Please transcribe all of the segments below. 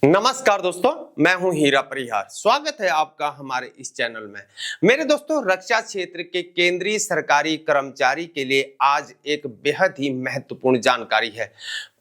नमस्कार दोस्तों, मैं हूं हीरा परिहार। स्वागत है आपका हमारे इस चैनल में। मेरे दोस्तों, रक्षा क्षेत्र के केंद्रीय सरकारी कर्मचारी के लिए आज एक बेहद ही महत्वपूर्ण जानकारी है।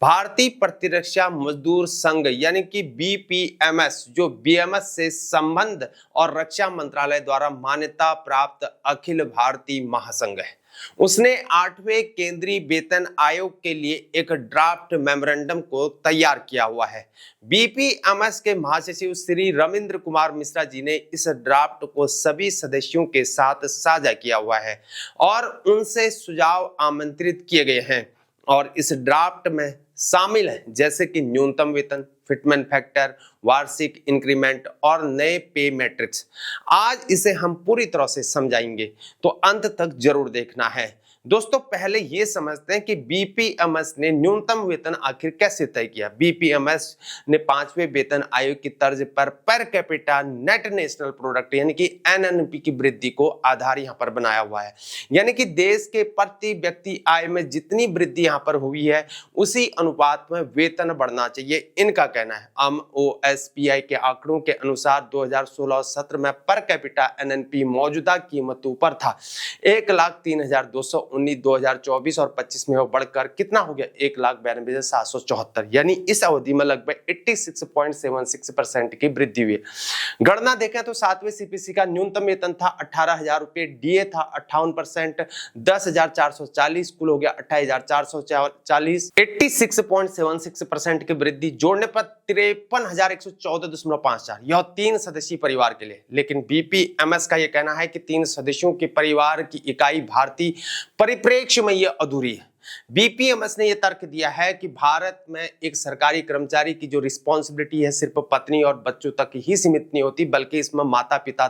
भारतीय प्रतिरक्षा मजदूर संघ यानी कि बीपीएमएस, जो बीएमएस से संबंध और रक्षा मंत्रालय द्वारा मान्यता प्राप्त अखिल भारतीय महासंघ है, उसने 8वें केंद्रीय वेतन आयोग के लिए एक ड्राफ्ट मेमोरेंडम को तैयार किया हुआ है। बीपीएमएस के महासचिव श्री रविंद्र कुमार मिश्रा जी ने इस ड्राफ्ट को सभी सदस्यों के साथ साझा किया हुआ है और उनसे सुझाव आमंत्रित किए गए हैं। और इस ड्राफ्ट में शामिल है जैसे कि न्यूनतम वेतन, फिटमेंट फैक्टर, वार्षिक इंक्रीमेंट और नए पे मैट्रिक्स। आज इसे हम पूरी तरह से समझाएंगे, तो अंत तक जरूर देखना है। दोस्तों, पहले ये समझते हैं कि बीपीएमएस ने न्यूनतम वेतन आखिर कैसे तय किया। बीपीएमएस ने 5वें वेतन आयोग की तर्ज per capita net national product यानी कि एनएनपी की वृद्धि को आधार यहाँ पर बनाया हुआ है। यानी कि देश के प्रति व्यक्ति आय में जितनी वृद्धि यहाँ पर हुई है उसी अनुपात में वेतन बढ़ना चाहिए, इनका कहना है। ओएसपीआई के आंकड़ों के अनुसार 2016-17 में पर कैपिटा एनएनपी मौजूदा कीमतों पर था 1,03,219। 2024 और 25 में वो बढ़कर कितना हो गया 1,92,774, यानी इस अवधि में लगभग 86.76% की वृद्धि हुई। गणना देखें तो 7वें सीपीसी का न्यूनतम वेतन था 18,000 रुपए, डीए था 58%, 10,440, कुल हो गया 28,440, 86.76% की वृद्धि जोड़ने पर 53,114.54, यह 3 सदस्यीय परिवार के लिए। लेकिन बीपीएमएस का यह कहना है कि 3 सदस्यों के परिवार की इकाई भारतीय परिप्रेक्ष्य में यह अधूरी है। बीपीएमएस ने यह तर्क दिया है कि भारत में एक सरकारी कर्मचारी की जो रिस्पॉन्सिबिलिटी है सिर्फ पत्नी और बच्चों तक ही सीमित नहीं होती, बल्कि इसमें माता पिता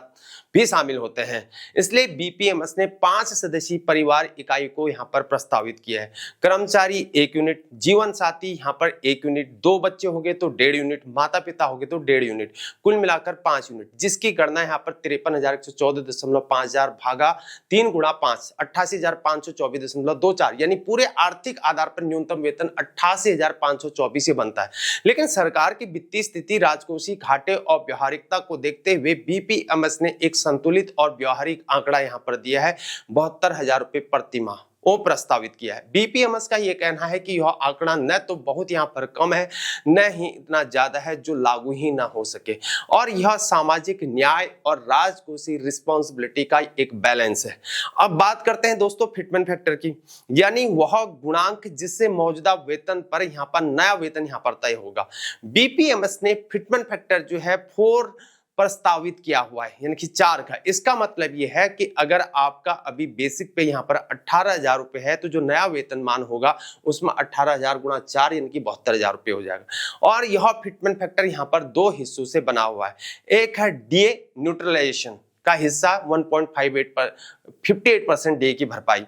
भी शामिल होते हैं। इसलिए बीपीएमएस ने 5 सदस्यीय परिवार इकाई को यहां पर प्रस्तावित किया है। कर्मचारी 1 यूनिट, जीवन साथी यहां पर 1 यूनिट, 2 बच्चे हो गए तो 1.5 यूनिट, माता पिता हो गए तो 1.5 यूनिट, कुल मिलाकर 5 यूनिट, जिसकी गणना यहां पर 53,114.5000 भागा 3 गुणा 5, 88,524.24, यानी पूरे आर्थिक आधार पर न्यूनतम वेतन 88,524 बनता है। लेकिन सरकार की वित्तीय स्थिति, राजकोषीय घाटे और व्यवहारिकता को देखते हुए बीपीएमएस ने एक संतुलित और व्यवहारिक आंकड़ा यहां पर दिया है 72,000 रुपए प्रति माह, वो प्रस्तावित किया है। बीपीएमएस का यह कहना है कि यह आंकड़ा न तो बहुत यहां पर कम है, न ही इतना ज्यादा है जो लागू ही ना हो सके, और यह सामाजिक न्याय और राजकोषीय रिस्पॉन्सिबिलिटी का एक बैलेंस है। अब बात करते हैं दोस्तों फिटमेंट फैक्टर की, यानी वह गुणांक जिससे मौजूदा वेतन पर यहां पर नया वेतन यहां पर तय होगा। बीपीएमएस ने फिटमेंट फैक्टर जो है 4 प्रस्तावित किया हुआ है, यानी कि 4 का। इसका मतलब यह है कि अगर आपका अभी बेसिक पे यहाँ पर 18,000 रुपए है, तो जो नया वेतनमान होगा उसमें 18,000 गुणा 4 यानी कि 72,000 रुपए हो जाएगा। और यह फिटमेंट फैक्टर यहाँ पर 2 हिस्सों से बना हुआ है। एक है डीए न्यूट्रलाइजेशन का हिस्सा 58% डीए की भरपाई,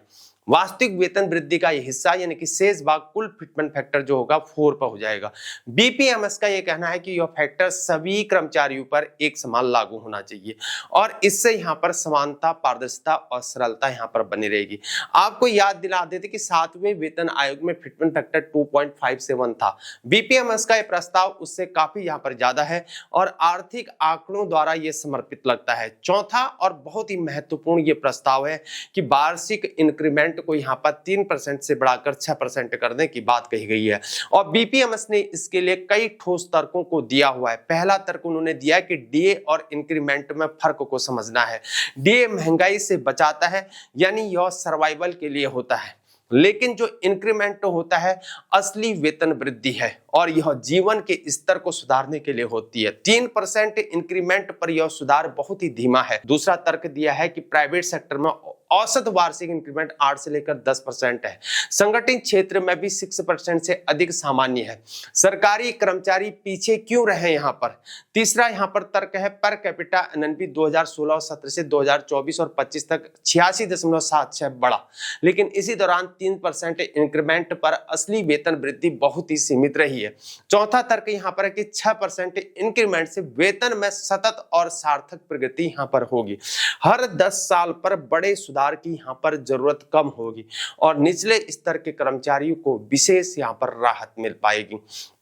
वास्तविक वेतन वृद्धि का यह हिस्सा यानी कि शेष भाग कुल फिटमेंट फैक्टर जो होगा 4 पर हो जाएगा। बीपीएमएस का यह कहना है कि यह फैक्टर सभी कर्मचारियों पर एक समान लागू होना चाहिए और इससे यहां पर समानता, पारदर्शिता और सरलता यहां पर बनी रहेगी। आपको याद दिला देते कि 7वें वेतन आयोग में फिटमेंट फैक्टर 2.57 था। बीपीएमएस का यह प्रस्ताव उससे काफी यहां पर ज्यादा है और आर्थिक आंकड़ों द्वारा यह समर्पित लगता है। चौथा और बहुत ही महत्वपूर्ण यह प्रस्ताव है कि वार्षिक इंक्रीमेंट को यहां पर 3% से बढ़ाकर 6% करने की बात कही गई है और बीपीएमएस ने इसके लिए कई ठोस तर्कों को दिया हुआ है। पहला तर्क उन्होंने दिया कि डीए और इंक्रीमेंट में फर्क को समझना है। डीए महंगाई से बचाता है, यानी यह सर्वाइवल के लिए होता है, लेकिन जो इंक्रीमेंट होता है असली वेतन वृद्धि है और यह जीवन के स्तर को सुधारने के लिए होती है। 3% इंक्रीमेंट पर यह सुधार बहुत ही धीमा है। दूसरा तर्क दिया है कि प्राइवेट सेक्टर में औसत वार्षिक इंक्रीमेंट 8 से लेकर 10% है, संगठित क्षेत्र में भी 6% से अधिक सामान्य है। सरकारी कर्मचारी पीछे क्यों रहे यहाँ पर? तीसरा यहाँ पर तर्क है पर कैपिटा एनएनपी 2016-17 से 2024 और 25 तक 86.76 बढ़ा, लेकिन इसी दौरान 3% इंक्रीमेंट पर असली वेतन वृद्धि बहुत ही सीमित रही है। चौथा तर्क यहाँ पर है कि 6% इंक्रीमेंट से वेतन में सतत और सार्थक प्रगति यहाँ पर होगी। हर 10 साल पर बड़े सुधार की यहाँ पर जरूरत कम होगी और निचले स्तर के कर्मचारियों को विशेष यहाँ पर राहत मिल पाएगी।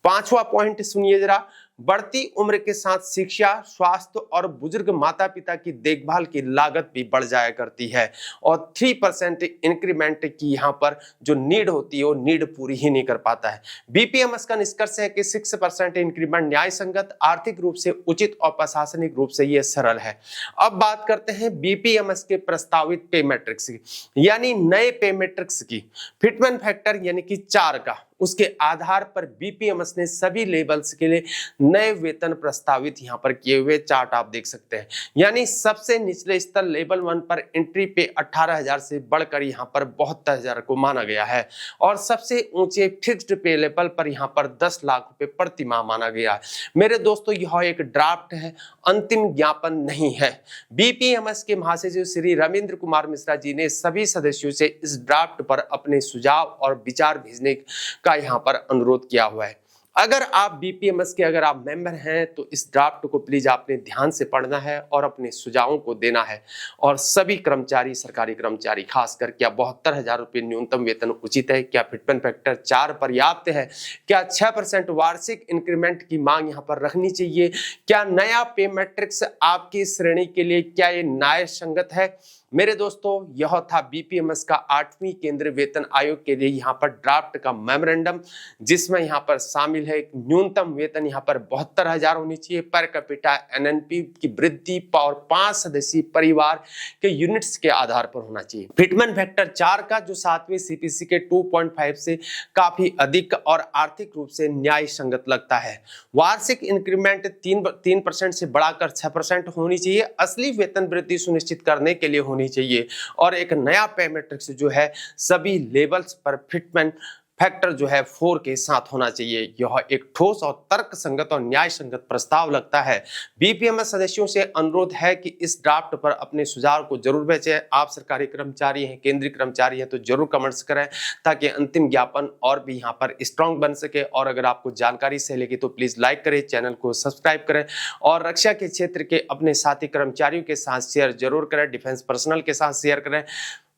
5वां पॉइंट सुनिए जरा, बढ़ती उम्र के साथ शिक्षा, स्वास्थ्य और बुजुर्ग माता पिता की देखभाल की लागत भी बढ़ जाया करती है और 3% इंक्रीमेंट की यहाँ पर जो नीड होती है वो नीड पूरी ही नहीं कर पाता है। बीपीएमएस का निष्कर्ष है कि 6% इंक्रीमेंट न्याय संगत, आर्थिक रूप से उचित और प्रशासनिक रूप से यह सरल है। अब बात करते हैं बीपीएमएस के प्रस्तावित पे मैट्रिक्स की, यानी नए पे मैट्रिक्स की। फिटमेंट फैक्टर यानी कि 4 का, उसके आधार पर बीपीएमएस ने सभी लेवल्स के लिए नए वेतन प्रस्तावित यहां पर किए हुए चार्ट आप देख सकते हैं। यानी सबसे निचले स्तर लेवल 1 पर एंट्री पे 18,000 से बढ़कर यहां पर 72,000 को माना गया है और सबसे ऊंचे फिक्स्ड पे लेवल पर यहां पर 10 लाख रुपए प्रति माह माना गया है। मेरे दोस्तों, यह एक ड्राफ्ट है, अंतिम ज्ञापन नहीं है। बीपीएमएस के महासचिव श्री रविंद्र कुमार मिश्रा जी ने सभी सदस्यों से इस ड्राफ्ट पर अपने सुझाव और विचार भेजने का यहां पर अनुरोध किया हुआ है। अगर आप बीपीएमएस के अगर आप मेंबर हैं तो इस ड्राफ्ट को प्लीज आपने ध्यान से पढ़ना है और अपने सुझावों को देना है। और सभी कर्मचारी, सरकारी कर्मचारी खासकर, क्या 72,000 रुपये न्यूनतम वेतन उचित है? क्या फिटमेंट फैक्टर 4 पर्याप्त है? क्या 6% वार्षिक इंक्रीमेंट की मांग यहां पर रखनी चाहिए? क्या नया पे मैट्रिक्स आपकी श्रेणी के लिए क्या ये न्याय संगत है? मेरे दोस्तों, यह था बीपीएमएस का 8वीं केंद्रीय वेतन आयोग के लिए यहाँ पर ड्राफ्ट का मेमोरेंडम, जिसमें यहाँ पर शामिल है न्यूनतम वेतन यहाँ पर 72,000 होनी चाहिए, पर कैपिटा एनएनपी की वृद्धि और 5 सदस्यीय परिवार के यूनिट्स के आधार पर होना चाहिए। फिटमेंट फैक्टर 4 का जो 7वें सीपीसी के 2.5 से काफी अधिक और आर्थिक रूप से न्याय संगत लगता है। वार्षिक इंक्रीमेंट 3% से बढ़ाकर 6% होनी चाहिए, असली वेतन वृद्धि सुनिश्चित करने के लिए चाहिए। और एक नया पे मैट्रिक्स जो है सभी लेवल्स पर फिटमेंट फैक्टर जो है 4 के साथ होना चाहिए। यह एक ठोस और तर्क संगत और न्याय संगत प्रस्ताव लगता है। बीपीएमएस सदस्यों से अनुरोध है कि इस ड्राफ्ट पर अपने सुझाव को जरूर भेजें। आप सरकारी कर्मचारी हैं, केंद्रीय कर्मचारी हैं तो जरूर कमेंट्स करें ताकि अंतिम ज्ञापन और भी यहाँ पर स्ट्रॉन्ग बन सके। और अगर आपको जानकारी सही लगी तो प्लीज लाइक करें, चैनल को सब्सक्राइब करें और रक्षा के क्षेत्र के अपने साथी कर्मचारियों के साथ शेयर जरूर करें, डिफेंस पर्सनल के साथ शेयर करें।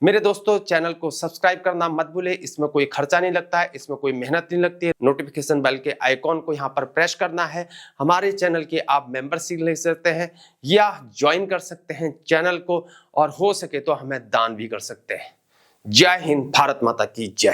मेरे दोस्तों, चैनल को सब्सक्राइब करना मत भूलें, इसमें कोई खर्चा नहीं लगता है, इसमें कोई मेहनत नहीं लगती है। नोटिफिकेशन बेल के आइकॉन को यहां पर प्रेस करना है। हमारे चैनल के आप मेंबरशिप ले सकते हैं या ज्वाइन कर सकते हैं चैनल को, और हो सके तो हमें दान भी कर सकते हैं। जय हिंद, भारत माता की जय।